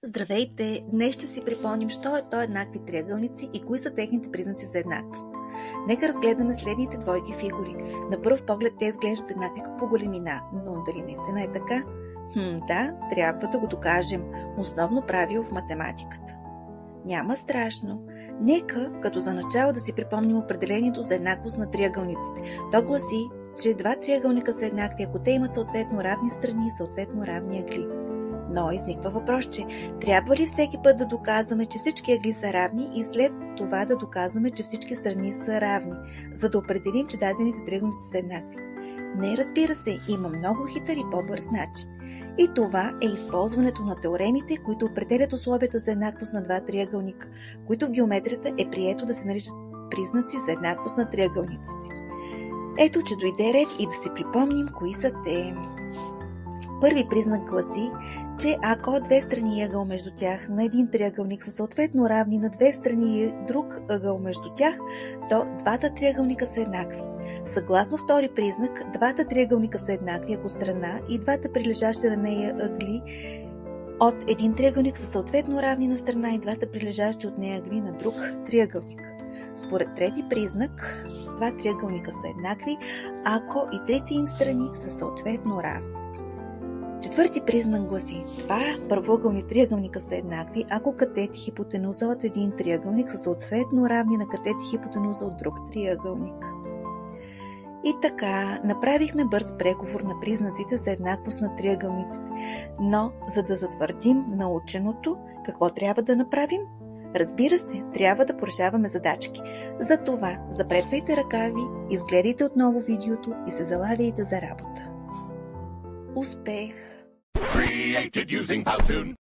Здравейте! Днес ще си припомним, що е то еднакви триъгълници и кои са техните признаци за еднаквост. Нека разгледаме следните двойки фигури. На пръв поглед те изглеждат еднакви по големина, но дали наистина е така? Да, трябва да го докажем. Основно правило в математиката. Няма страшно. Нека, като за начало, да си припомним определението за еднаквост на триъгълниците. То гласи, че два триъгълника са еднакви, ако те имат съответно равни страни и съответно равни ъгли. Но изниква въпрос, че трябва ли всеки път да доказваме, че всички ъгли са равни и след това да доказваме, че всички страни са равни, за да определим, че дадените триъгълници са еднакви? Не, разбира се, има много хитър и по-бърз начин. И това е използването на теоремите, които определят условията за еднаквост на два триъгълника, които в геометрията е прието да се наричат признаци за еднаквост на триъгълниците. Ето, че дойде ред и да си припомним кои са те. Първи признак гласи, че ако две страни и ъгъл между тях на един триъгълник са съответно равни на две страни и друг ъгъл между тях, то двата триъгълника са еднакви. Съгласно втори признак, двата триъгълника са еднакви, ако страна и двата прилежащи на нея ъгли от един триъгълник са съответно равни на страна и двата прилежащи от нея ъгли на друг триъгълник. Според трети признак, два триъгълника са еднакви, ако и трите им страни са съответно равни. Четвърти признак гласи: два правоъгълни триъгълника са еднакви, ако катет и хипотенуза от един триъгълник са съответно равни на катет и хипотенуза от друг триъгълник. И така, направихме бърз преговор на признаците за еднаквост на триъгълниците. Но, за да затвърдим наученото, какво трябва да направим? Разбира се, трябва да порешаваме задачки. Затова запретвайте ръкави, изгледайте отново видеото и се залавяйте за работа. Успех! Created using Powtoon.